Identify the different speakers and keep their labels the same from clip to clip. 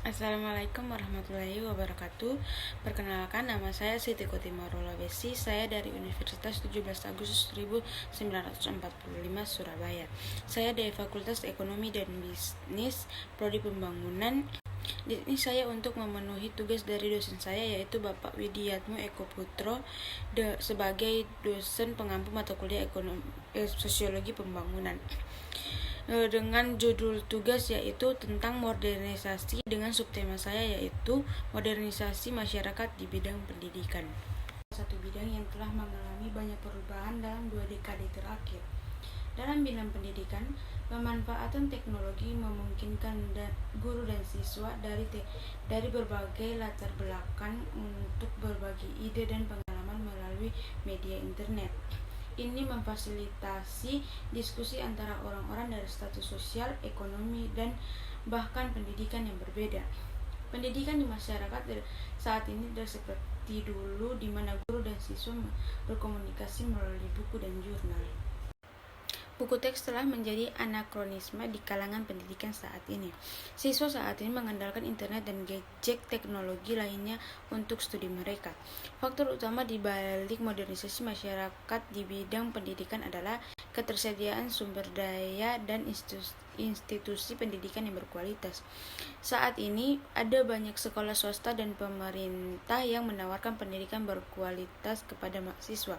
Speaker 1: Assalamualaikum warahmatullahi wabarakatuh. Perkenalkan, nama saya Siti Kotimarula Besi. Saya dari Universitas 17 Agustus 1945 Surabaya. Saya dari Fakultas Ekonomi dan Bisnis, Prodi Pembangunan. Di sini saya untuk memenuhi tugas dari dosen saya, yaitu Bapak Widiatmo Eko Putro sebagai dosen pengampu mata kuliah Sosiologi Pembangunan, dengan judul tugas yaitu tentang modernisasi, dengan subtema saya yaitu modernisasi masyarakat di bidang pendidikan. Satu bidang yang telah mengalami banyak perubahan dalam 2 dekade terakhir. Dalam bidang pendidikan, pemanfaatan teknologi memungkinkan guru dan siswa dari berbagai latar belakang untuk berbagi ide dan pengalaman melalui media internet. Ini memfasilitasi diskusi antara orang-orang dari status sosial, ekonomi, dan bahkan pendidikan yang berbeda. Pendidikan di masyarakat saat ini tidak seperti dulu, di mana guru dan siswa berkomunikasi melalui buku dan jurnal. Buku teks telah menjadi anakronisme di kalangan pendidikan saat ini. Siswa saat ini mengandalkan internet dan gadget teknologi lainnya untuk studi mereka. Faktor utama di balik modernisasi masyarakat di bidang pendidikan adalah ketersediaan sumber daya dan institusi pendidikan yang berkualitas. Saat ini ada banyak sekolah swasta dan pemerintah yang menawarkan pendidikan berkualitas kepada mahasiswa.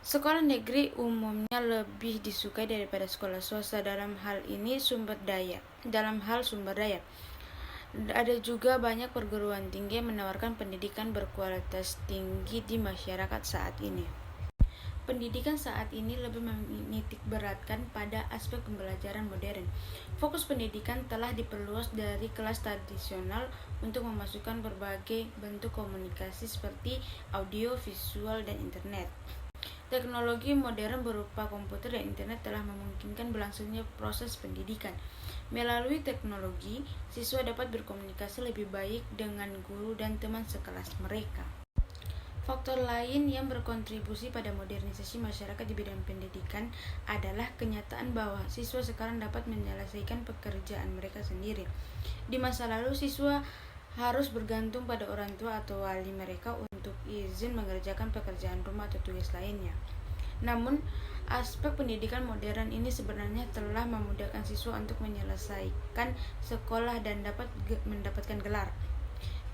Speaker 1: Sekolah negeri umumnya lebih disukai daripada sekolah swasta dalam hal sumber daya. Ada juga banyak perguruan tinggi yang menawarkan pendidikan berkualitas tinggi di masyarakat saat ini. Pendidikan saat ini lebih menitik beratkan pada aspek pembelajaran modern. Fokus pendidikan telah diperluas dari kelas tradisional untuk memasukkan berbagai bentuk komunikasi seperti audio, visual, dan internet. Teknologi modern berupa komputer dan internet telah memungkinkan berlangsungnya proses pendidikan. Melalui teknologi, siswa dapat berkomunikasi lebih baik dengan guru dan teman sekelas mereka. Faktor lain yang berkontribusi pada modernisasi masyarakat di bidang pendidikan adalah kenyataan bahwa siswa sekarang dapat menyelesaikan pekerjaan mereka sendiri. Di masa lalu, siswa harus bergantung pada orang tua atau wali mereka untuk izin mengerjakan pekerjaan rumah atau tugas lainnya. Namun, aspek pendidikan modern ini sebenarnya telah memudahkan siswa untuk menyelesaikan sekolah dan dapat mendapatkan gelar.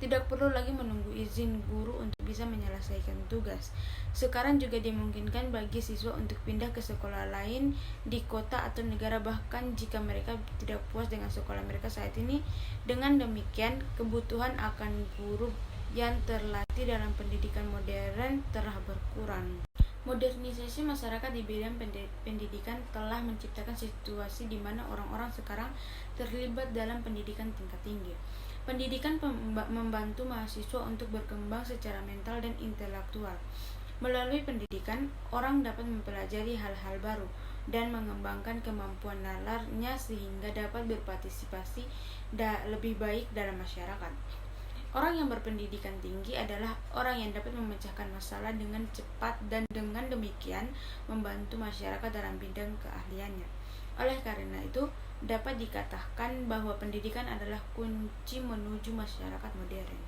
Speaker 1: Tidak perlu lagi menunggu izin guru untuk bisa menyelesaikan tugas. Sekarang juga dimungkinkan bagi siswa untuk pindah ke sekolah lain di kota atau negara, bahkan jika mereka tidak puas dengan sekolah mereka saat ini. Dengan demikian, kebutuhan akan guru yang terlatih dalam pendidikan modern telah berkurang. Modernisasi masyarakat di bidang pendidikan telah menciptakan situasi di mana orang-orang sekarang terlibat dalam pendidikan tingkat tinggi. Pendidikan membantu mahasiswa untuk berkembang secara mental dan intelektual. Melalui pendidikan, orang dapat mempelajari hal-hal baru dan mengembangkan kemampuan nalarnya sehingga dapat berpartisipasi lebih baik dalam masyarakat. Orang yang berpendidikan tinggi adalah orang yang dapat memecahkan masalah dengan cepat dan dengan demikian membantu masyarakat dalam bidang keahliannya. Oleh karena itu, dapat dikatakan bahwa pendidikan adalah kunci menuju masyarakat modern.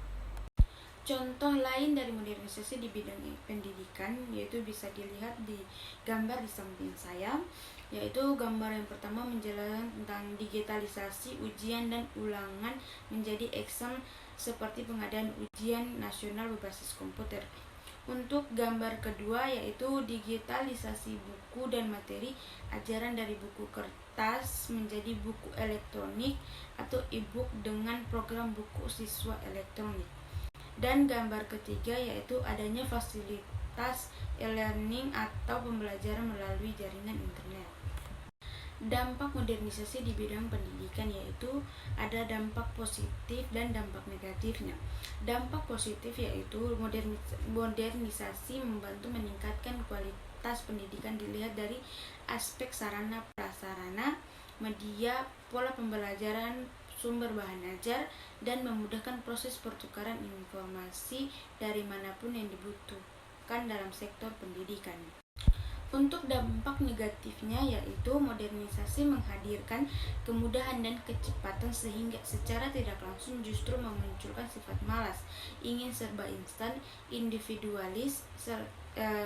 Speaker 1: Contoh lain dari modernisasi di bidang pendidikan yaitu bisa dilihat di gambar di samping saya, yaitu gambar yang pertama menjelaskan tentang digitalisasi ujian dan ulangan menjadi exam seperti pengadaan ujian nasional berbasis komputer. Untuk gambar kedua yaitu digitalisasi buku dan materi ajaran dari buku kertas menjadi buku elektronik atau e-book dengan program buku siswa elektronik. Dan gambar ketiga yaitu adanya fasilitas e-learning atau pembelajaran melalui jaringan internet. Dampak modernisasi di bidang pendidikan yaitu ada dampak positif dan dampak negatifnya. Dampak positif yaitu modernisasi membantu meningkatkan kualitas pendidikan dilihat dari aspek sarana prasarana, media, pola pembelajaran, sumber bahan ajar, dan memudahkan proses pertukaran informasi dari manapun yang dibutuhkan dalam sektor pendidikan. Untuk dampak negatifnya yaitu modernisasi menghadirkan kemudahan dan kecepatan sehingga secara tidak langsung justru memunculkan sifat malas, ingin serba instan, individualis,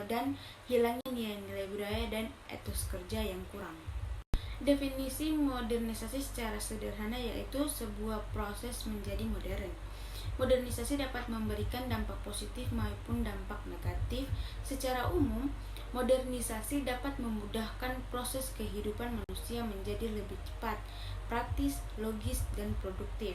Speaker 1: dan hilangnya nilai-nilai budaya dan etos kerja yang kurang. Definisi modernisasi secara sederhana yaitu sebuah proses menjadi modern. Modernisasi dapat memberikan dampak positif maupun dampak negatif. Secara umum, modernisasi dapat memudahkan proses kehidupan manusia menjadi lebih cepat, praktis, logis, dan produktif.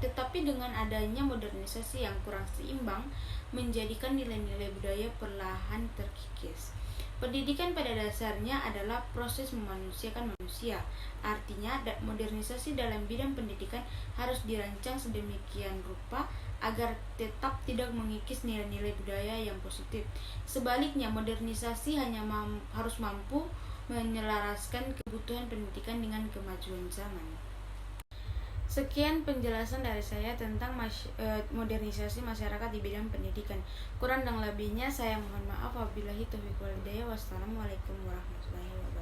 Speaker 1: Tetapi dengan adanya modernisasi yang kurang seimbang, menjadikan nilai-nilai budaya perlahan terkikis. Pendidikan pada dasarnya adalah proses memanusiakan manusia. Artinya, modernisasi dalam bidang pendidikan harus dirancang sedemikian rupa agar tetap tidak mengikis nilai-nilai budaya yang positif. Sebaliknya, modernisasi hanya harus mampu menyelaraskan kebutuhan pendidikan dengan kemajuan zaman. Sekian penjelasan dari saya tentang modernisasi masyarakat di bidang pendidikan. Kurang dan lebihnya saya mohon maaf. Wabillahi taufiq wal hidayah. Wassalamualaikum warahmatullahi wabarakatuh.